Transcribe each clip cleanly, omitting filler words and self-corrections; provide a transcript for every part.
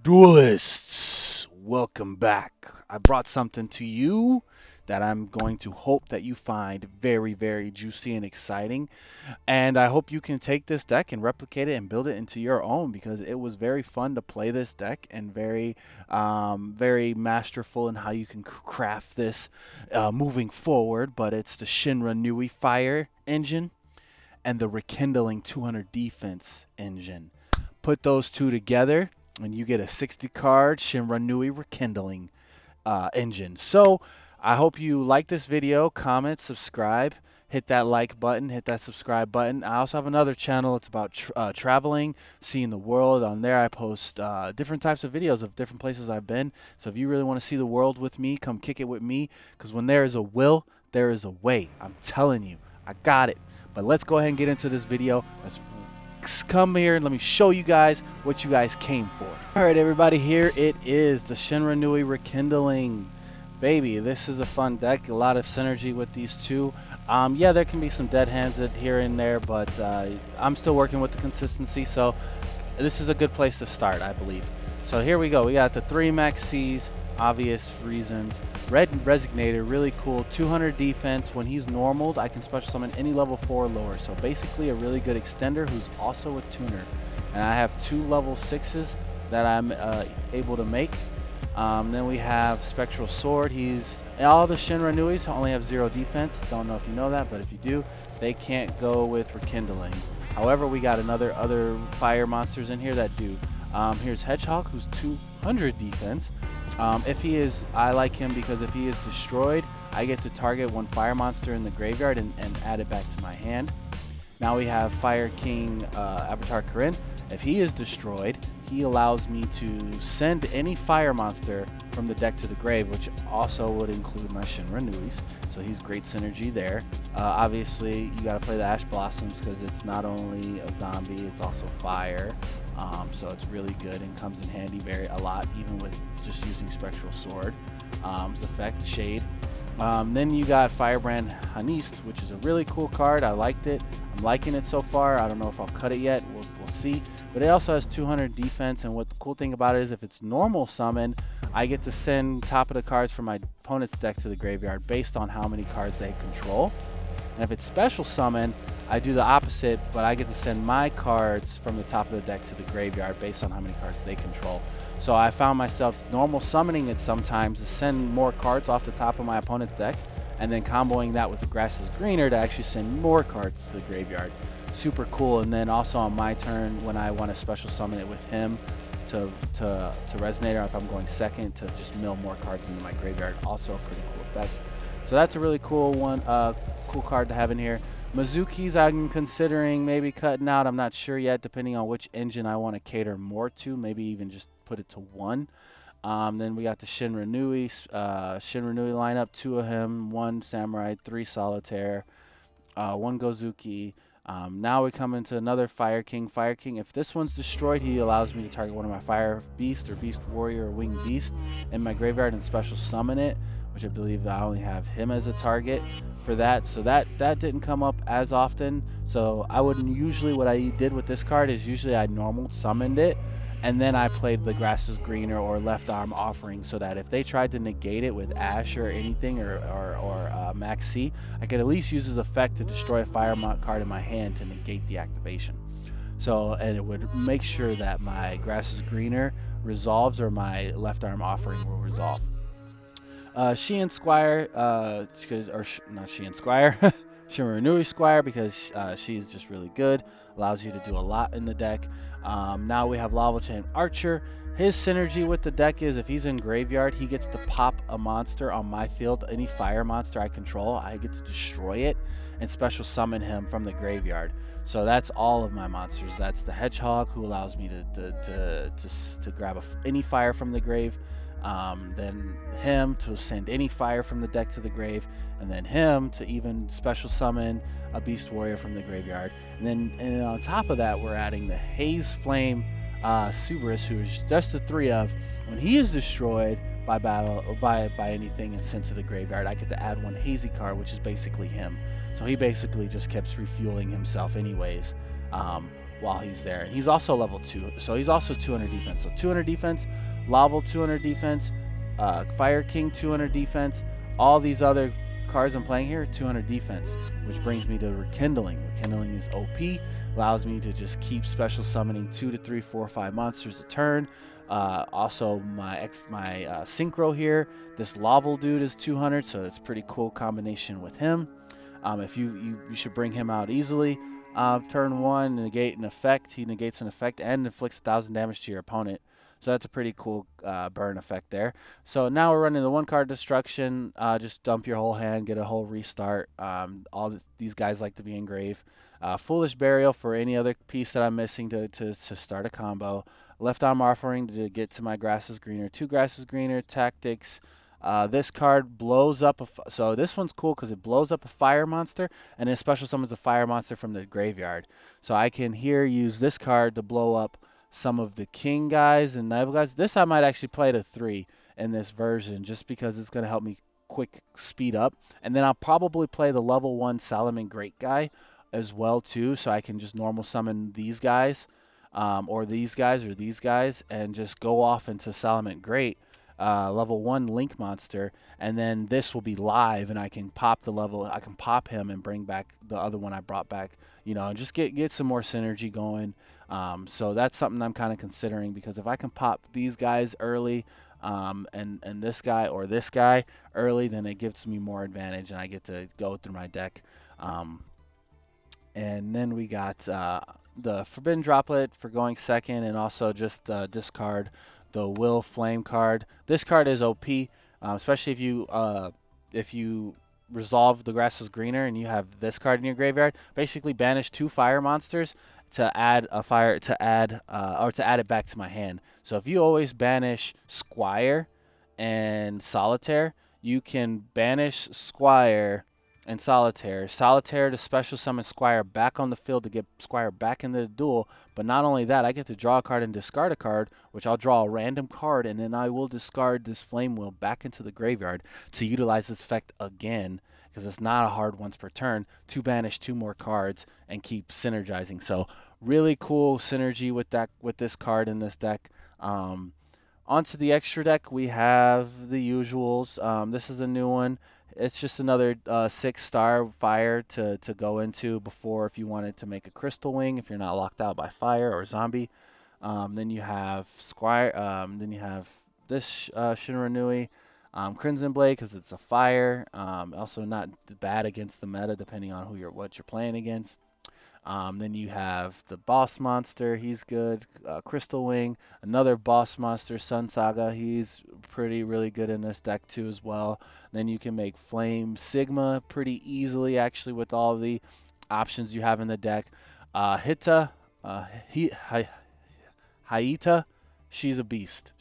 Duelists, welcome back. I brought something to you that I'm going to hope that you find very, very juicy and exciting. And I hope you can take this deck and replicate it and build it into your own because it was very fun to play this deck and very masterful in how you can craft this moving forward. But it's the Shinranui Fire engine and the Rekindling 200 defense engine. Put those two together, and you get a 60 card Shinranui Rekindling engine. So I hope you like this video, comment, subscribe, hit that like button, hit that subscribe button. I also have another channel. It's about traveling, seeing the world. On there, I post different types of videos of different places I've been. So if you really want to see the world with me, come kick it with me. Because when there is a will, there is a way. I'm telling you, I got it. But let's go ahead and get into this video. Let's come here and let me show you guys what you guys came for. Alright everybody, here it is, the Shinranui Rekindling. Baby, this is a fun deck, a lot of synergy with these two. Yeah, there can be some dead hands here and there, but I'm still working with the consistency, so this is a good place to start, I believe. So here we go, we got the 3 Max C's, obvious reasons. Red Resignator, really cool. 200 defense. When he's normaled, I can special summon any level 4 or lower. So basically a really good extender who's also a tuner. And I have 2 level 6s that I'm able to make. Then we have Spectral Sword. All the Shinranuis only have 0 defense. Don't know if you know that, but if you do, they can't go with Rekindling. However, we got other fire monsters in here that do. Here's Hedgehog, who's 200 defense. I like him because if he is destroyed, I get to target one fire monster in the graveyard and add it back to my hand. Now we have Fire King Avatar Corinne. If he is destroyed, he allows me to send any fire monster from the deck to the grave, which also would include my Shinranuis. So he's great synergy there. Obviously, you got to play the Ash Blossoms because it's not only a zombie, it's also fire. So it's really good and comes in handy a lot, even with just using Spectral Sword. Effect, Shade. Then you got Firebrand Hanist, which is a really cool card. I liked it. I'm liking it so far. I don't know if I'll cut it yet. We'll see. But it also has 200 defense, and what the cool thing about it is if it's normal summon, I get to send top of the cards from my opponent's deck to the graveyard based on how many cards they control. And if it's special summon, I do the opposite, but I get to send my cards from the top of the deck to the graveyard based on how many cards they control. So I found myself normal summoning it sometimes to send more cards off the top of my opponent's deck, and then comboing that with the Grass is Greener to actually send more cards to the graveyard. Super cool. And then also on my turn, when I want to special summon it with him to resonate, or if I'm going second, to just mill more cards into my graveyard. Also a pretty cool effect. So that's a really cool one, cool card to have in here. Mizuki's I'm considering maybe cutting out. I'm not sure yet, depending on which engine I want to cater more to. Maybe even just put it to 1. Then we got the Shinranui lineup, 2 of him, 1 Samurai, 3 Solitaire, 1 Gozuki. Now we come into another Fire King. Fire King, if this one's destroyed, he allows me to target one of my Fire Beast or Beast Warrior or Winged Beast in my graveyard and special summon it, which I believe I only have him as a target for that. So that didn't come up as often. So I wouldn't usually, what I did with this card is usually I normal summoned it, and then I played the Grass is Greener or Left Arm Offering, so that if they tried to negate it with Ash or anything or Max C, I could at least use his effect to destroy a fire card in my hand to negate the activation. So, and it would make sure that my Grass is Greener resolves or my Left Arm Offering will resolve. Sheehan Squire, not Sheehan Squire, Shiranui Squire, because she's just really good, allows you to do a lot in the deck. Now we have Lava Chain Archer. His synergy with the deck is if he's in graveyard, he gets to pop a monster on my field, any fire monster I control, I get to destroy it and special summon him from the graveyard. So that's all of my monsters. That's the Hedgehog, who allows me to grab any fire from the grave. Then him to send any fire from the deck to the grave, and then him to even special summon a Beast Warrior from the graveyard. And on top of that, we're adding the Haze Flame Suberus, who is just the 3 of. When he is destroyed by battle or by anything and sent to the graveyard, I get to add 1 Hazy card, which is basically him. So he basically just keeps refueling himself anyways. while he's there. And he's also level 2, so he's also 200 defense. So 200 defense, Laval 200 defense, Fire King 200 defense. All these other cards I'm playing here, 200 defense, which brings me to Rekindling. Rekindling is OP, allows me to just keep special summoning 2 to 3, 4, 5 monsters a turn. Also, my synchro here, this Laval dude is 200, so that's a pretty cool combination with him. If you should bring him out easily. Turn 1, negate an effect. He negates an effect and inflicts 1,000 damage to your opponent. So that's a pretty cool burn effect there. So now we're running the 1 card destruction. Just dump your whole hand, get a whole restart. These guys like to be engraved. Foolish Burial for any other piece that I'm missing to start a combo. Left Arm Offering to get to my Grass is Greener. 2 Grass is Greener, Tactics. This card blows up so this one's cool because it blows up a fire monster and then special summons a fire monster from the graveyard. So I can here use this card to blow up some of the king guys and naval guys. This I might actually play to 3 in this version just because it's going to help me quick speed up. And then I'll probably play the level 1 Solomon Great guy as well too, so I can just normal summon these guys or these guys and just go off into Solomon Great. Level 1 Link monster, and then this will be live, and I can pop him and bring back the other one I brought back, and just get some more synergy going. So that's something I'm kind of considering, because if I can pop these guys early, and this guy or this guy early, then it gives me more advantage, and I get to go through my deck. And then we got the Forbidden Droplet for going second, and also just discard the Will Flame card. This card is OP, especially if you resolve the Grass is Greener and you have this card in your graveyard. Basically, banish 2 fire monsters to add a fire or to add it back to my hand. So if you always banish Squire and Solitaire, you can banish Squire and Solitaire to special summon Squire back on the field to get Squire back into the duel. But not only that, I get to draw a card and discard a card, which I'll draw a random card, and then I will discard this Flame Wheel back into the graveyard to utilize this effect again, because it's not a hard once per turn, to banish 2 more cards and keep synergizing. So really cool synergy with this card in this deck. Onto the extra deck, we have the usuals. This is a new one. It's just another 6-star fire to go into before, if you wanted to make a Crystal Wing, if you're not locked out by fire or zombie. Then you have Squire. Then you have this Shiranui Crimson Blade, because it's a fire. Also not bad against the meta, depending on what you're playing against. Then you have the boss monster, he's good. Crystal Wing, another boss monster, Sun Saga, he's really good in this deck too as well. Then you can make Flame Sigma pretty easily, actually, with all the options you have in the deck. Haita, she's a beast.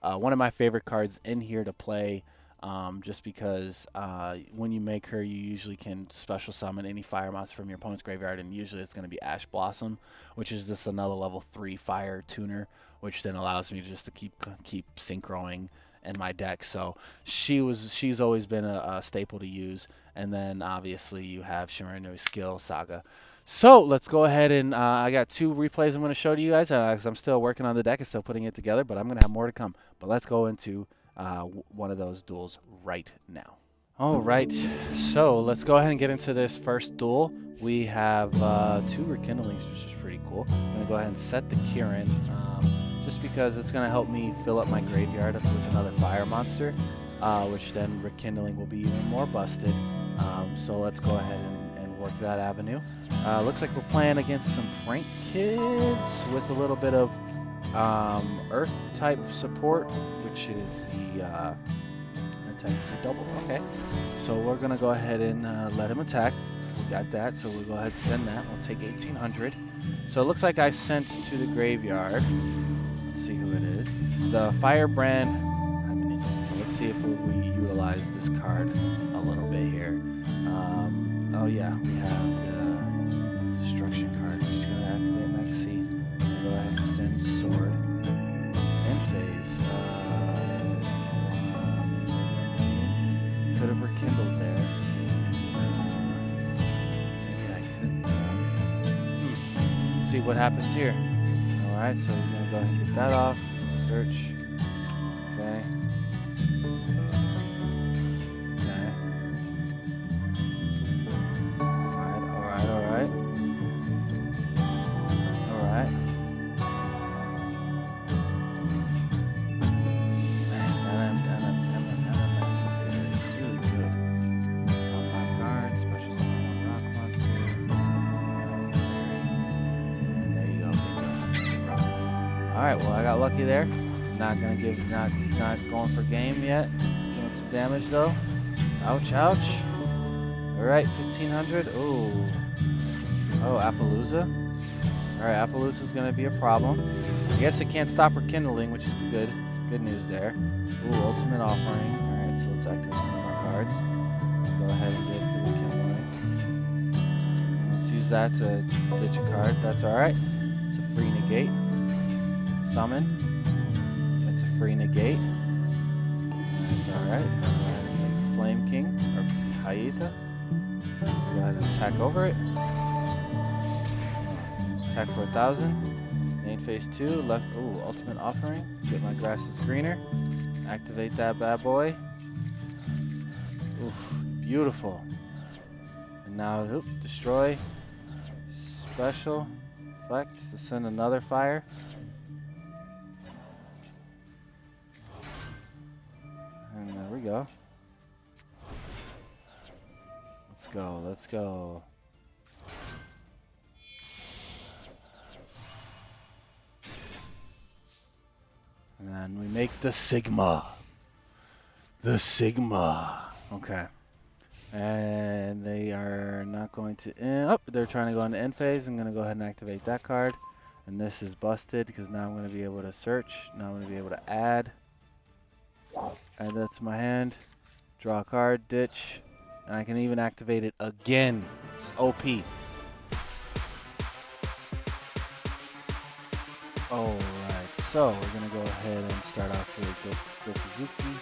One of my favorite cards in here to play. Just because when you make her, you usually can special summon any fire monster from your opponent's graveyard, and usually it's going to be Ash Blossom, which is just another level 3 fire tuner, which then allows me just to keep synchroing in my deck. So she's always been a staple to use. And then obviously you have Shiranui Skill Saga. So let's go ahead and I got 2 replays I'm going to show to you guys, because I'm still working on the deck and still putting it together, but I'm going to have more to come. But let's go into one of those duels right now. All right, so let's go ahead and get into this first duel. We have 2 Rekindlings, which is pretty cool. I'm going to go ahead and set the Kirin, just because it's going to help me fill up my graveyard with another fire monster, which then Rekindling will be even more busted. So let's go ahead and work that avenue. Looks like we're playing against some Prank Kids with a little bit of Earth type support, which is the attack for double. Okay, so we're gonna go ahead and let him attack. We got that, so we'll go ahead and send that. We'll take 1800. So it looks like I sent to the graveyard. Let's see who it is. The Firebrand. So let's see if we utilize this card a little bit here. Oh yeah, we have the destruction card. Just gonna activate Maxi. Go ahead and send Sword. End phase. Could have rekindled there. Maybe I could. what happens here. Alright, so he's gonna go ahead and get that off. Search. Okay. Okay. Alright. Alright. Man, that is really good. Top 5 cards, special summon rock monster. And there you go, bingo. Alright, well I got lucky there. Not going for game yet. Doing some damage though. Ouch, ouch. Alright, 1500. Ooh. Oh, Appaloosa. Alright, Appaloosa's gonna be a problem. I guess it can't stop Rekindling, which is good. Good news there. Ooh, Ultimate Offering. Alright, so let's activate one of our cards. Go ahead and get the Rekindling. Let's use that to ditch a card. That's alright. It's a free negate. Summon. That's a free negate. That's alright. Flame King, or Haita. Let's go ahead and attack over it. Attack for 1,000. Main phase 2. Left. Ooh, Ultimate Offering. Get my grasses greener. Activate that bad boy. Oof, beautiful. And now, oop, destroy. Special effect to send another fire. And there we go. Let's go. And then we make the Sigma. The Sigma. Okay. And they are not going to... they're trying to go into end phase. I'm going to go ahead and activate that card. And this is busted because now I'm going to be able to search. Now I'm going to be able to add. Add that to my hand. Draw a card. Ditch. And I can even activate it again. It's OP. Alright, so we're going to go ahead and start off with Gokuzuki.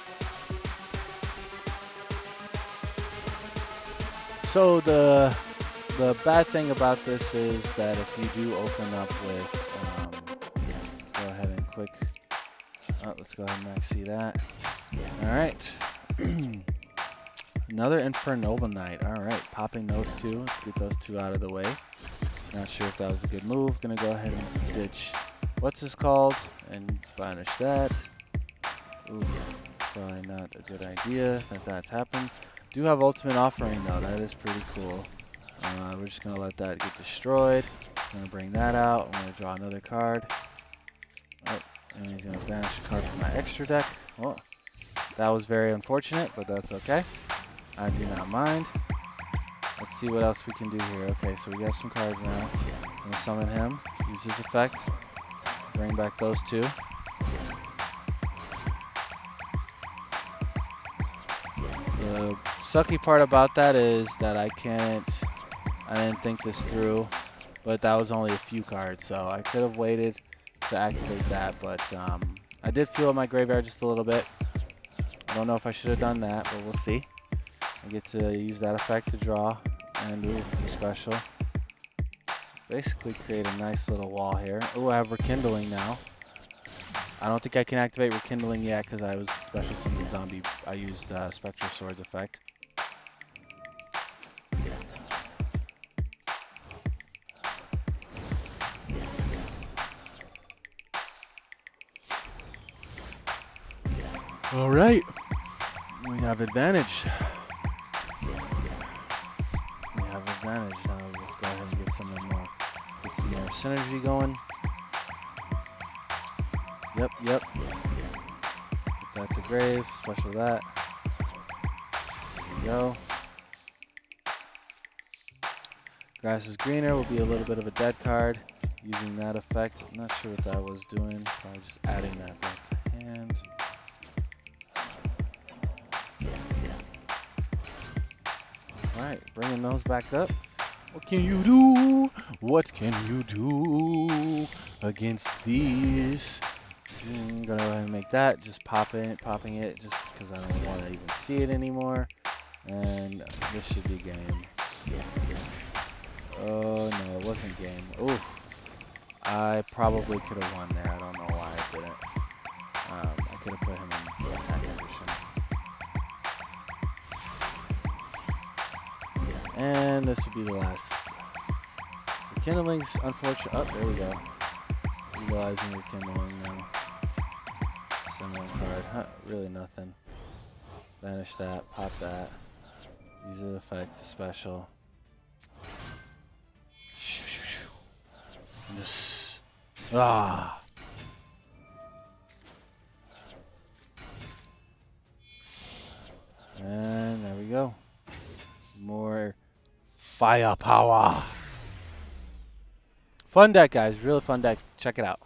So the bad thing about this is that if you do open up with, go ahead and quick, let's go ahead and maxi that. Alright. Another Infernova Knight. Alright, popping those two. Let's get those two out of the way. Not sure if that was a good move. Gonna go ahead and ditch what's this called and banish that. Ooh, probably not a good idea that that's happened. Do have Ultimate Offering though. That is pretty cool. We're just gonna let that get destroyed. I'm gonna bring that out. I'm gonna draw another card. Oh, and he's gonna banish a card from my extra deck. Well, that was very unfortunate, but that's okay. I do not mind. Let's see what else we can do here. Okay, so we got some cards now. I'm gonna summon him. Use his effect. Bring back those two. The sucky part about that is that I didn't think this through, but that was only a few cards, so I could have waited to activate that, but I did feel my graveyard just a little bit. I don't know if I should have done that, but we'll see. I get to use that effect to draw and do the special. Basically create a nice little wall here. Oh, I have Rekindling now. I don't think I can activate Rekindling yet because I was special summoning zombie. I used Spectral Swords effect. All right, we have advantage. Now let's go ahead and get some more synergy going. Yep. Get that to grave, special that. There we go. Grass is greener will be a little bit of a dead card using that effect. I'm not sure what that was doing, so I'm just adding that back to hand. Alright, bringing those back up. What can you do? What can you do against these? I'm gonna go ahead and make that. Just popping it just because I don't want to even see it anymore. And this should be game. Oh no, it wasn't game. Ooh. I probably could have won there. I don't know why I didn't. I could have put him in attack position. And this would be the last. Rekindling's unfortunate. Oh, there we go. Utilizing Rekindling now. Send one card. Huh, really nothing. Banish that. Pop that. Use an effect. Special. And this. Ah. And there we go. More firepower. Fun deck, guys. Really fun deck. Check it out.